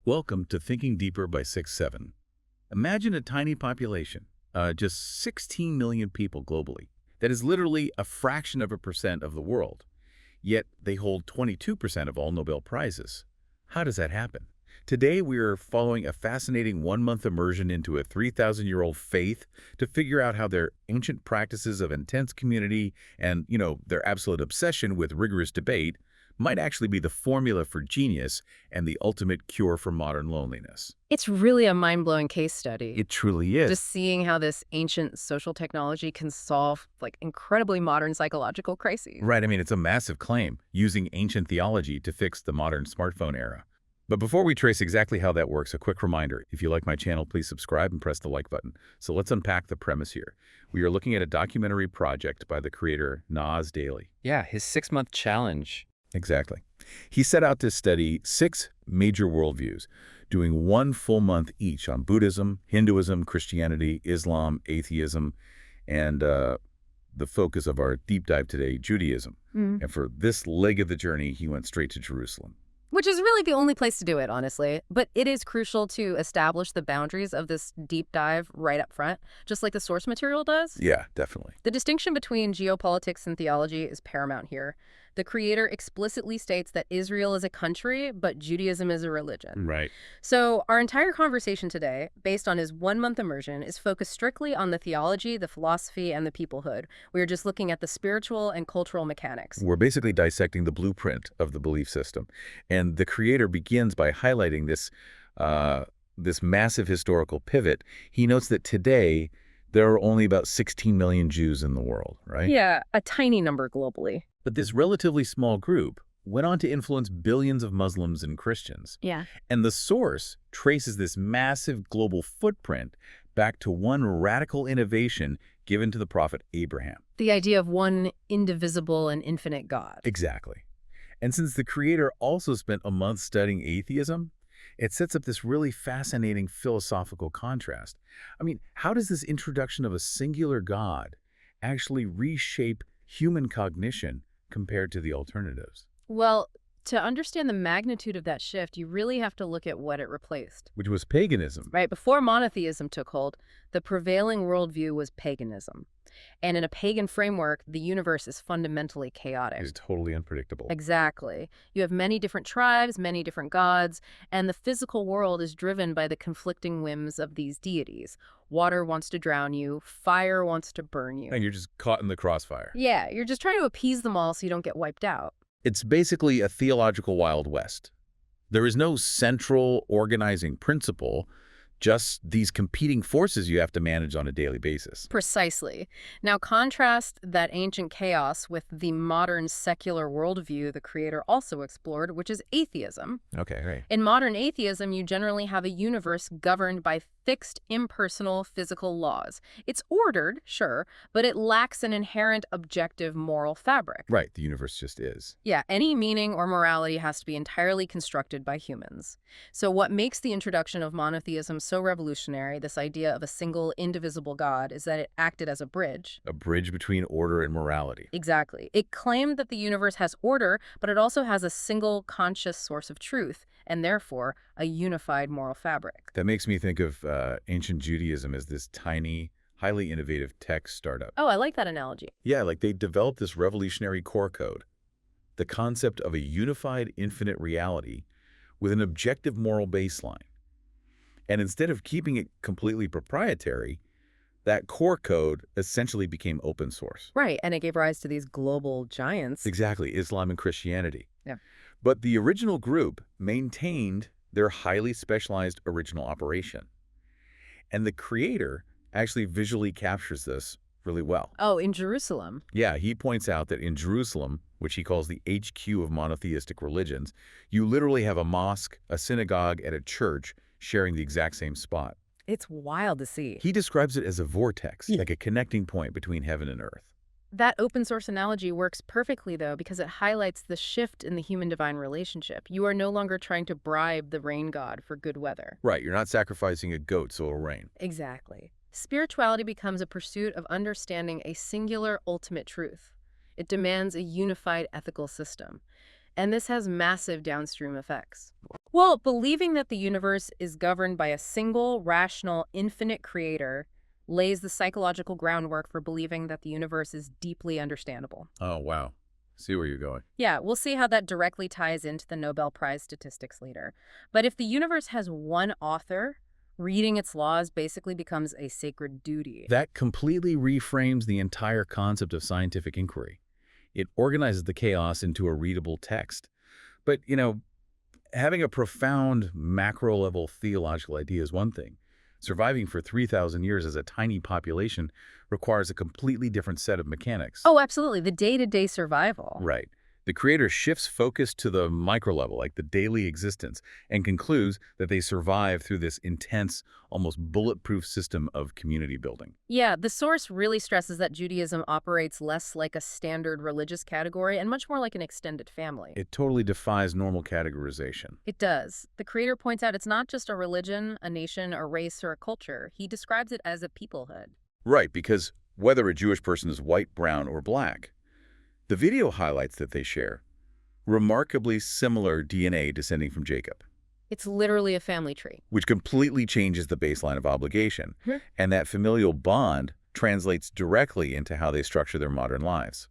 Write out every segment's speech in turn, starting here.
Welcome to Thinking Deeper by 6-7. Imagine a tiny population, just 16 million people globally. That is literally a fraction of a percent of the world. Yet they hold 22% of all Nobel Prizes. How does that happen? Today we are following a fascinating one-month immersion into a 3,000-year-old faith to figure out how their ancient practices of intense community and, their absolute obsession with rigorous debate might actually be the formula for genius and the ultimate cure for modern loneliness. It's really a mind-blowing case study. It truly is. Just seeing how this ancient social technology can solve incredibly modern psychological crises. Right, it's a massive claim, using ancient theology to fix the modern smartphone era. But before we trace exactly how that works, a quick reminder. If you like my channel, please subscribe and press the like button. So let's unpack the premise here. We are looking at a documentary project by the creator Nas Daily. Yeah, his 6-month challenge. Exactly. He set out to study 6 major worldviews, doing 1 full month each on Buddhism, Hinduism, Christianity, Islam, atheism, and the focus of our deep dive today, Judaism. And for this leg of the journey, he went straight to Jerusalem. Which is really the only place to do it, honestly. But it is crucial to establish the boundaries of this deep dive right up front, just like the source material does. Yeah, definitely. The distinction between geopolitics and theology is paramount here. The creator explicitly states that Israel is a country, but Judaism is a religion. Right. So our entire conversation today, based on his one-month immersion, is focused strictly on the theology, the philosophy, and the peoplehood. We are just looking at the spiritual and cultural mechanics. We're basically dissecting the blueprint of the belief system. And the creator begins by highlighting this massive historical pivot. He notes that today, there are only about 16 million Jews in the world, right? Yeah, a tiny number globally. But this relatively small group went on to influence billions of Muslims and Christians. Yeah. And the source traces this massive global footprint back to one radical innovation given to the prophet Abraham. The idea of one indivisible and infinite God. Exactly. And since the creator also spent a month studying atheism, it sets up this really fascinating philosophical contrast. How does this introduction of a singular God actually reshape human cognition compared to the alternatives? Well, to understand the magnitude of that shift, you really have to look at what it replaced. Which was paganism. Right, before monotheism took hold, the prevailing worldview was paganism. And in a pagan framework, the universe is fundamentally chaotic. It's totally unpredictable. Exactly. You have many different tribes, many different gods, and the physical world is driven by the conflicting whims of these deities. Water wants to drown you, fire wants to burn you. And you're just caught in the crossfire. Yeah, you're just trying to appease them all so you don't get wiped out. It's basically a theological Wild West. There is no central organizing principle, just these competing forces you have to manage on a daily basis. Precisely. Now contrast that ancient chaos with the modern secular worldview the creator also explored, which is atheism. Okay, right. In modern atheism, you generally have a universe governed by fixed, impersonal, physical laws. It's ordered, sure, but it lacks an inherent objective moral fabric. Right, the universe just is. Yeah, any meaning or morality has to be entirely constructed by humans. So what makes the introduction of monotheism so revolutionary, this idea of a single, indivisible God, is that it acted as a bridge. A bridge between order and morality. Exactly. It claimed that the universe has order, but it also has a single conscious source of truth, and therefore a unified moral fabric. That makes me think of ancient Judaism as this tiny, highly innovative tech startup. Oh, I like that analogy. Yeah, they developed this revolutionary core code, the concept of a unified infinite reality with an objective moral baseline. And instead of keeping it completely proprietary, that core code essentially became open source. Right, and it gave rise to these global giants. Exactly, Islam and Christianity. Yeah. But the original group maintained their highly specialized original operation. And the creator actually visually captures this really well. Oh, in Jerusalem. Yeah, he points out that in Jerusalem, which he calls the HQ of monotheistic religions, you literally have a mosque, a synagogue, and a church sharing the exact same spot. It's wild to see. He describes it as a vortex, like a connecting point between heaven and earth. That open source analogy works perfectly, though, because it highlights the shift in the human-divine relationship. You are no longer trying to bribe the rain god for good weather. Right, you're not sacrificing a goat so it'll rain. Exactly. Spirituality becomes a pursuit of understanding a singular ultimate truth. It demands a unified ethical system. And this has massive downstream effects. Well, believing that the universe is governed by a single, rational, infinite creator lays the psychological groundwork for believing that the universe is deeply understandable. Oh, wow. See where you're going. Yeah, we'll see how that directly ties into the Nobel Prize statistics later. But if the universe has one author, reading its laws basically becomes a sacred duty. That completely reframes the entire concept of scientific inquiry. It organizes the chaos into a readable text. But, having a profound macro-level theological idea is one thing. Surviving for 3,000 years as a tiny population requires a completely different set of mechanics. Oh, absolutely. The day-to-day survival. Right. The creator shifts focus to the micro level, like the daily existence, and concludes that they survive through this intense, almost bulletproof system of community building. Yeah, the source really stresses that Judaism operates less like a standard religious category and much more like an extended family. It totally defies normal categorization. It does. The creator points out it's not just a religion, a nation, a race, or a culture. He describes it as a peoplehood. Right, because whether a Jewish person is white, brown, or black, the video highlights that they share remarkably similar DNA descending from Jacob, It's literally a family tree. which completely changes the baseline of obligation. Hmm. And that familial bond translates directly into how they structure their modern lives.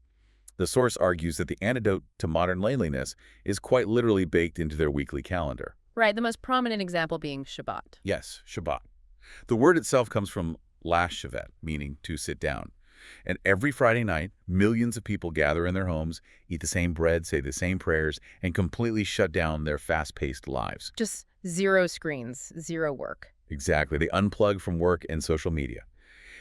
The source argues that the antidote to modern laziness is quite literally baked into their weekly calendar. Right, the most prominent example being Shabbat. Yes, Shabbat. The word itself comes from lash shavet, meaning to sit down. And every Friday night, millions of people gather in their homes, eat the same bread, say the same prayers, and completely shut down their fast-paced lives. Just zero screens, zero work. Exactly. They unplug from work and social media.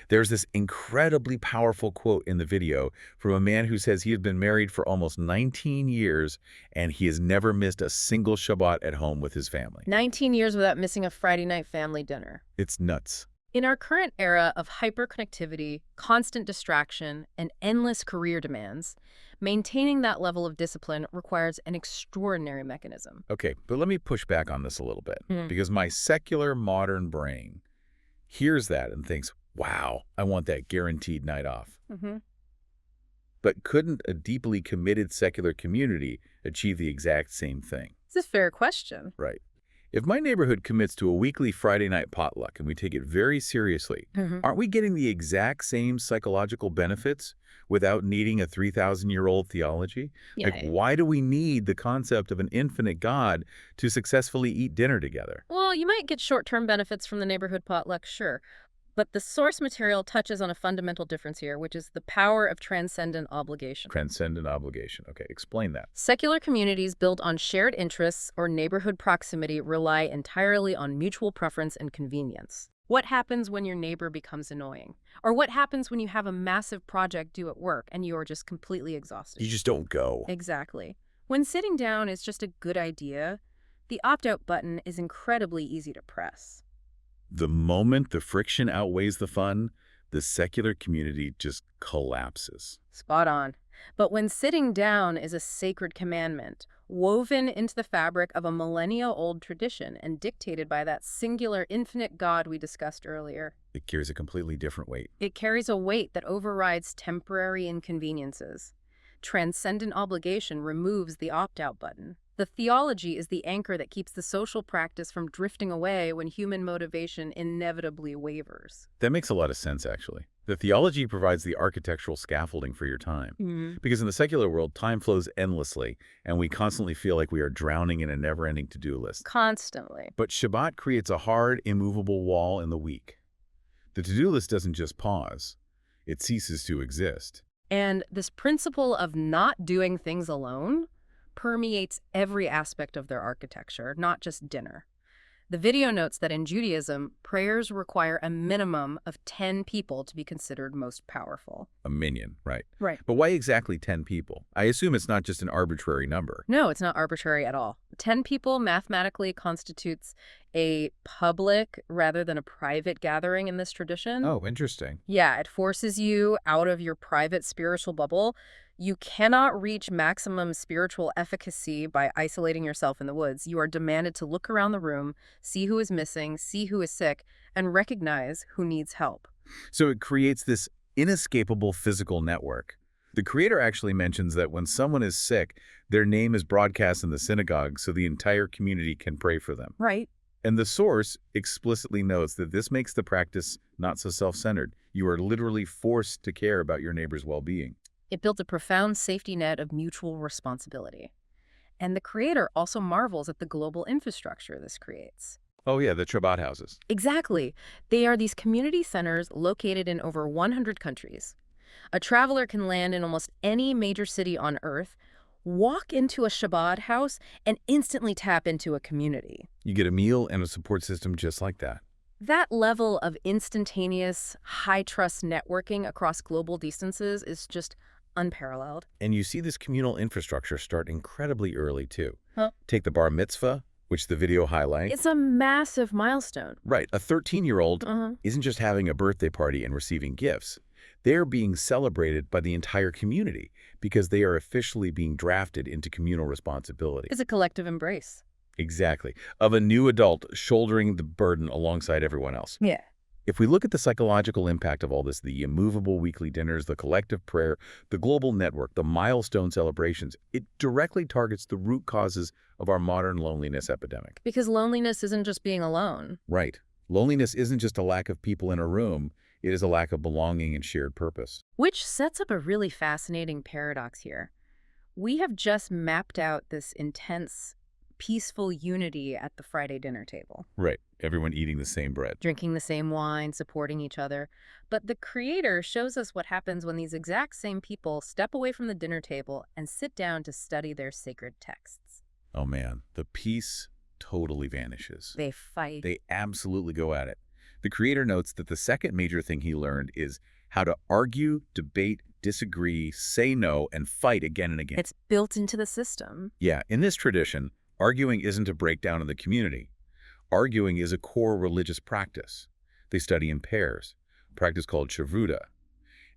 There's this incredibly powerful quote in the video from a man who says he had been married for almost 19 years and he has never missed a single Shabbat at home with his family. 19 years without missing a Friday night family dinner. It's nuts. In our current era of hyperconnectivity, constant distraction, and endless career demands, maintaining that level of discipline requires an extraordinary mechanism. Okay, but let me push back on this a little bit, Hmm. because my secular modern brain hears that and thinks, wow, I want that guaranteed night off. Mm-hmm. But couldn't a deeply committed secular community achieve the exact same thing? It's a fair question. Right. If my neighborhood commits to a weekly Friday night potluck and we take it very seriously, Mm-hmm. aren't we getting the exact same psychological benefits without needing a 3,000-year-old theology? Yeah. Like, why do we need the concept of an infinite God to successfully eat dinner together? Well, you might get short-term benefits from the neighborhood potluck, sure. But the source material touches on a fundamental difference here, which is the power of transcendent obligation. Transcendent obligation. Okay, explain that. Secular communities built on shared interests or neighborhood proximity rely entirely on mutual preference and convenience. What happens when your neighbor becomes annoying? Or what happens when you have a massive project due at work and you're just completely exhausted? You just don't go. Exactly. When sitting down is just a good idea, the opt-out button is incredibly easy to press. The moment the friction outweighs the fun, the secular community just collapses. Spot on. But when sitting down is a sacred commandment, woven into the fabric of a millennia-old tradition and dictated by that singular infinite God we discussed earlier, It carries a completely different weight. it carries a weight that overrides temporary inconveniences. Transcendent obligation removes the opt-out button. The theology is the anchor that keeps the social practice from drifting away when human motivation inevitably wavers. That makes a lot of sense, actually. The theology provides the architectural scaffolding for your time. Because in the secular world, time flows endlessly, and we constantly feel like we are drowning in a never-ending to-do list. Constantly. But Shabbat creates a hard, immovable wall in the week. The to-do list doesn't just pause. It ceases to exist. And this principle of not doing things alone permeates every aspect of their architecture, not just dinner. The video notes that in Judaism, prayers require a minimum of 10 people to be considered most powerful. A minion, right? Right. But why exactly 10 people? I assume it's not just an arbitrary number. No, it's not arbitrary at all. 10 people mathematically constitutes a public rather than a private gathering in this tradition. Oh, interesting. Yeah, it forces you out of your private spiritual bubble. You cannot reach maximum spiritual efficacy by isolating yourself in the woods. You are demanded to look around the room, see who is missing, see who is sick, and recognize who needs help. So it creates this inescapable physical network. The creator actually mentions that when someone is sick, their name is broadcast in the synagogue so the entire community can pray for them. Right. And the source explicitly notes that this makes the practice not so self-centered. You are literally forced to care about your neighbor's well-being. It built a profound safety net of mutual responsibility. And the creator also marvels at the global infrastructure this creates. Oh yeah, the Chabad houses. Exactly. They are these community centers located in over 100 countries. A traveler can land in almost any major city on Earth, walk into a Shabbat house, and instantly tap into a community. You get a meal and a support system just like that. That level of instantaneous, high-trust networking across global distances is just unparalleled. And you see this communal infrastructure start incredibly early, too. Huh? Take the bar mitzvah, which the video highlights. It's a massive milestone. Right. A 13-year-old Uh-huh. isn't just having a birthday party and receiving gifts. They're being celebrated by the entire community because they are officially being drafted into communal responsibility. It's a collective embrace. Exactly. Of a new adult shouldering the burden alongside everyone else. Yeah. If we look at the psychological impact of all this, the immovable weekly dinners, the collective prayer, the global network, the milestone celebrations, it directly targets the root causes of our modern loneliness epidemic. Because loneliness isn't just being alone. Right. Loneliness isn't just a lack of people in a room. It is a lack of belonging and shared purpose. Which sets up a really fascinating paradox here. We have just mapped out this intense, peaceful unity at the Friday dinner table. Right. Everyone eating the same bread. Drinking the same wine, supporting each other. But the creator shows us what happens when these exact same people step away from the dinner table and sit down to study their sacred texts. Oh man, the peace totally vanishes. They fight. They absolutely go at it. The creator notes that the second major thing he learned is how to argue, debate, disagree, say no, and fight again and again. It's built into the system. Yeah, in this tradition, arguing isn't a breakdown of the community. Arguing is a core religious practice. They study in pairs, a practice called Havruta.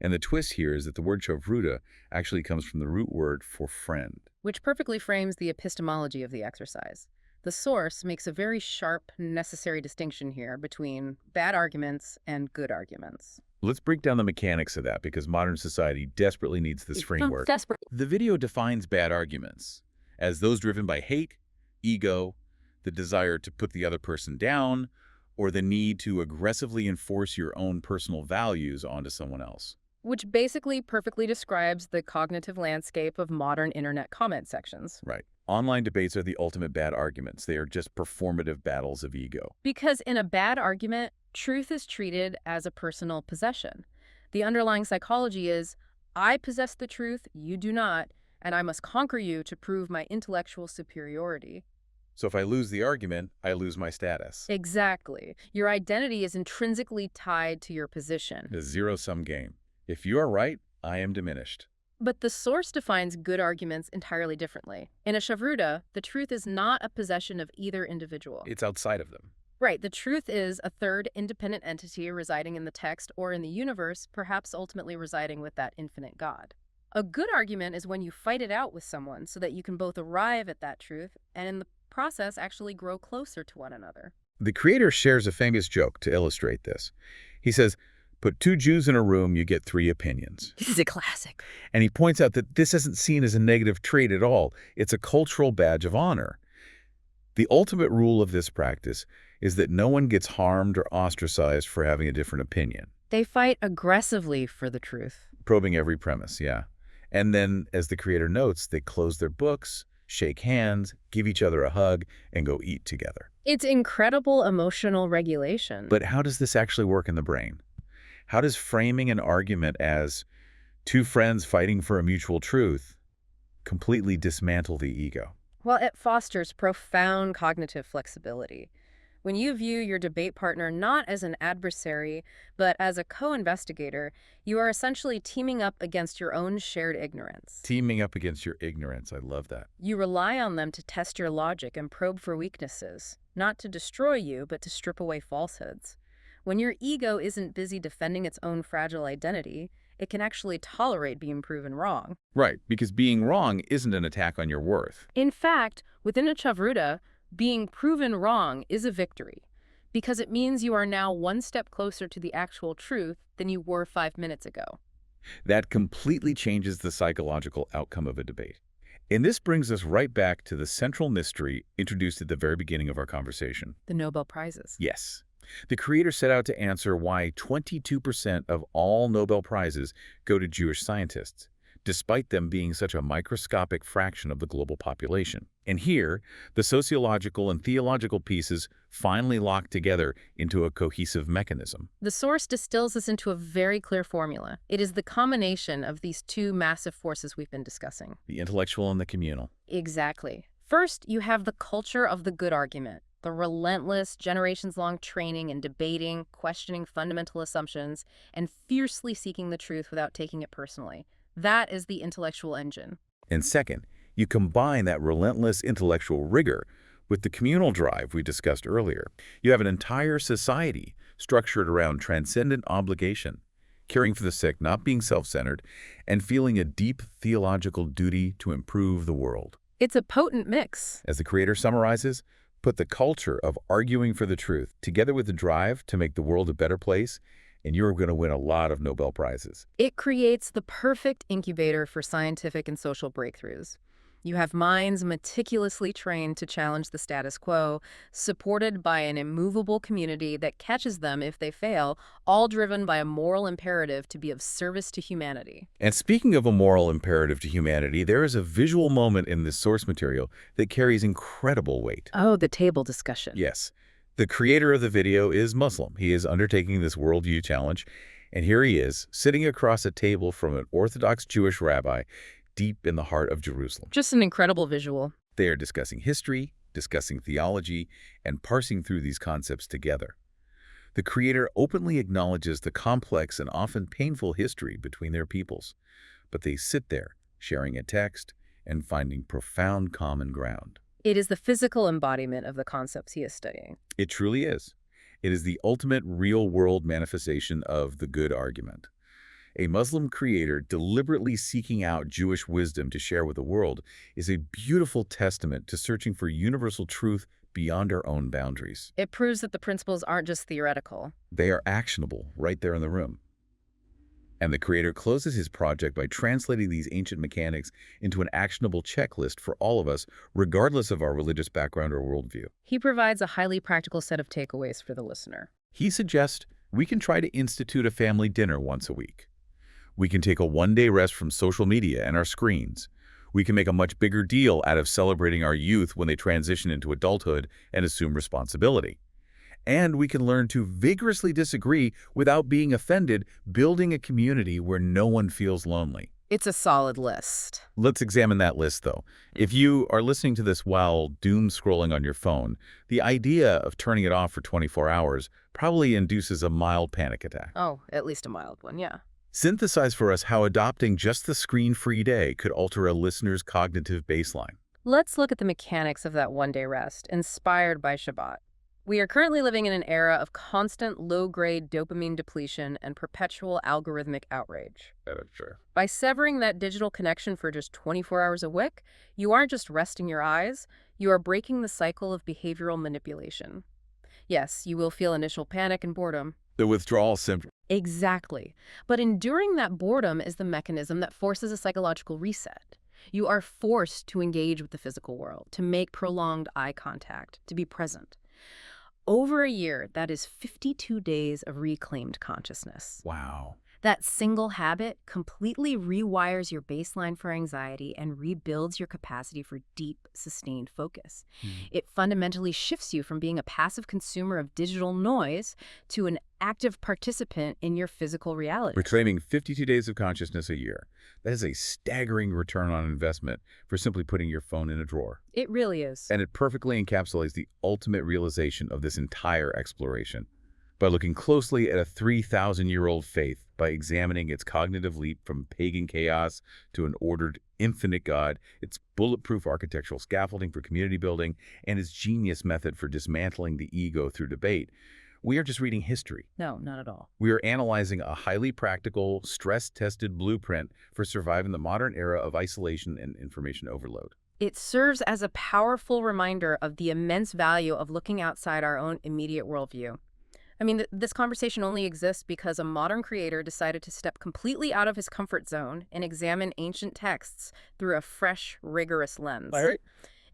And the twist here is that the word Havruta actually comes from the root word for friend. Which perfectly frames the epistemology of the exercise. The source makes a very sharp, necessary distinction here between bad arguments and good arguments. Let's break down the mechanics of that because modern society desperately needs this framework. The video defines bad arguments as those driven by hate, ego, the desire to put the other person down, or the need to aggressively enforce your own personal values onto someone else. Which basically perfectly describes the cognitive landscape of modern internet comment sections. Right. Online debates are the ultimate bad arguments. They are just performative battles of ego. Because in a bad argument, truth is treated as a personal possession. The underlying psychology is, I possess the truth, you do not, and I must conquer you to prove my intellectual superiority. So if I lose the argument, I lose my status. Exactly. Your identity is intrinsically tied to your position. It's a zero-sum game. If you are right, I am diminished. But the source defines good arguments entirely differently. In a Havruta, the truth is not a possession of either individual. It's outside of them. Right. The truth is a third independent entity residing in the text or in the universe, perhaps ultimately residing with that infinite God. A good argument is when you fight it out with someone so that you can both arrive at that truth and in the process actually grow closer to one another. The creator shares a famous joke to illustrate this. He says, put two Jews in a room, you get three opinions. This is a classic. And he points out that this isn't seen as a negative trait at all. It's a cultural badge of honor. The ultimate rule of this practice is that no one gets harmed or ostracized for having a different opinion. They fight aggressively for the truth. Probing every premise, yeah. And then, as the creator notes, they close their books, shake hands, give each other a hug, and go eat together. It's incredible emotional regulation. But how does this actually work in the brain? How does framing an argument as two friends fighting for a mutual truth completely dismantle the ego? Well, it fosters profound cognitive flexibility. When you view your debate partner not as an adversary, but as a co-investigator, you are essentially teaming up against your own shared ignorance. Teaming up against your ignorance. I love that. You rely on them to test your logic and probe for weaknesses, not to destroy you, but to strip away falsehoods. When your ego isn't busy defending its own fragile identity, it can actually tolerate being proven wrong. Right, because being wrong isn't an attack on your worth. In fact, within a Havruta, being proven wrong is a victory, because it means you are now one step closer to the actual truth than you were 5 minutes ago. That completely changes the psychological outcome of a debate. And this brings us right back to the central mystery introduced at the very beginning of our conversation. The Nobel Prizes. Yes. The creator set out to answer why 22% of all Nobel Prizes go to Jewish scientists, despite them being such a microscopic fraction of the global population. And here, the sociological and theological pieces finally lock together into a cohesive mechanism. The source distills this into a very clear formula. It is the combination of these two massive forces we've been discussing. The intellectual and the communal. Exactly. First, you have the culture of the good argument, the relentless, generations-long training in debating, questioning fundamental assumptions, and fiercely seeking the truth without taking it personally. That is the intellectual engine. And second, you combine that relentless intellectual rigor with the communal drive we discussed earlier. You have an entire society structured around transcendent obligation, caring for the sick, not being self-centered, and feeling a deep theological duty to improve the world. It's a potent mix. As the creator summarizes, put the culture of arguing for the truth together with the drive to make the world a better place, and you're going to win a lot of Nobel Prizes. It creates the perfect incubator for scientific and social breakthroughs. You have minds meticulously trained to challenge the status quo, supported by an immovable community that catches them if they fail, all driven by a moral imperative to be of service to humanity. And speaking of a moral imperative to humanity, there is a visual moment in this source material that carries incredible weight. Oh, the table discussion. Yes. The creator of the video is Muslim. He is undertaking this worldview challenge, and here he is, sitting across a table from an Orthodox Jewish rabbi deep in the heart of Jerusalem. Just an incredible visual. They are discussing history, discussing theology, and parsing through these concepts together. The creator openly acknowledges the complex and often painful history between their peoples, but they sit there, sharing a text and finding profound common ground. It is the physical embodiment of the concepts he is studying. It truly is. It is the ultimate real-world manifestation of the good argument. A Muslim creator deliberately seeking out Jewish wisdom to share with the world is a beautiful testament to searching for universal truth beyond our own boundaries. It proves that the principles aren't just theoretical. They are actionable right there in the room. And the creator closes his project by translating these ancient mechanics into an actionable checklist for all of us, regardless of our religious background or worldview. He provides a highly practical set of takeaways for the listener. He suggests we can try to institute a family dinner once a week. We can take a one-day rest from social media and our screens. We can make a much bigger deal out of celebrating our youth when they transition into adulthood and assume responsibility. And we can learn to vigorously disagree without being offended, building a community where no one feels lonely. It's a solid list. Let's examine that list, though. If you are listening to this while doom scrolling on your phone, the idea of turning it off for 24 hours probably induces a mild panic attack. Oh, at least a mild one, yeah. Synthesize for us how adopting just the screen-free day could alter a listener's cognitive baseline. Let's look at the mechanics of that one-day rest, inspired by Shabbat. We are currently living in an era of constant low-grade dopamine depletion and perpetual algorithmic outrage. That is true. By severing that digital connection for just 24 hours a week, you aren't just resting your eyes, you are breaking the cycle of behavioral manipulation. Yes, you will feel initial panic and boredom. The withdrawal symptom. Exactly. But enduring that boredom is the mechanism that forces a psychological reset. You are forced to engage with the physical world, to make prolonged eye contact, to be present. Over a year, that is 52 days of reclaimed consciousness. Wow. That single habit completely rewires your baseline for anxiety and rebuilds your capacity for deep, sustained focus. It fundamentally shifts you from being a passive consumer of digital noise to an active participant in your physical reality. Reclaiming 52 days of consciousness a year. That is a staggering return on investment for simply putting your phone in a drawer. It really is. And it perfectly encapsulates the ultimate realization of this entire exploration. By looking closely at a 3,000-year-old faith, by examining its cognitive leap from pagan chaos to an ordered, infinite God, its bulletproof architectural scaffolding for community building, and its genius method for dismantling the ego through debate, we are just reading history. No, not at all. We are analyzing a highly practical, stress-tested blueprint for surviving the modern era of isolation and information overload. It serves as a powerful reminder of the immense value of looking outside our own immediate worldview. I mean, this conversation only exists because a modern creator decided to step completely out of his comfort zone and examine ancient texts through a fresh, rigorous lens. All right.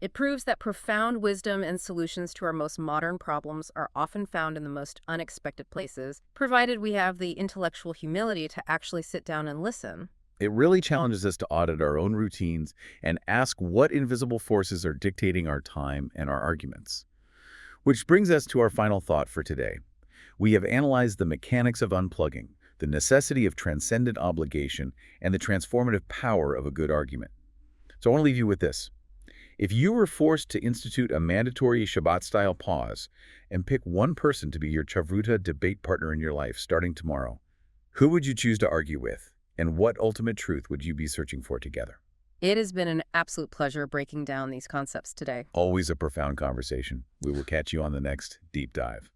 It proves that profound wisdom and solutions to our most modern problems are often found in the most unexpected places, provided we have the intellectual humility to actually sit down and listen. It really challenges us to audit our own routines and ask what invisible forces are dictating our time and our arguments. Which brings us to our final thought for today. We have analyzed the mechanics of unplugging, the necessity of transcendent obligation, and the transformative power of a good argument. So I want to leave you with this. If you were forced to institute a mandatory Shabbat-style pause and pick one person to be your Havruta debate partner in your life starting tomorrow, who would you choose to argue with? And what ultimate truth would you be searching for together? It has been an absolute pleasure breaking down these concepts today. Always a profound conversation. We will catch you on the next Deep Dive.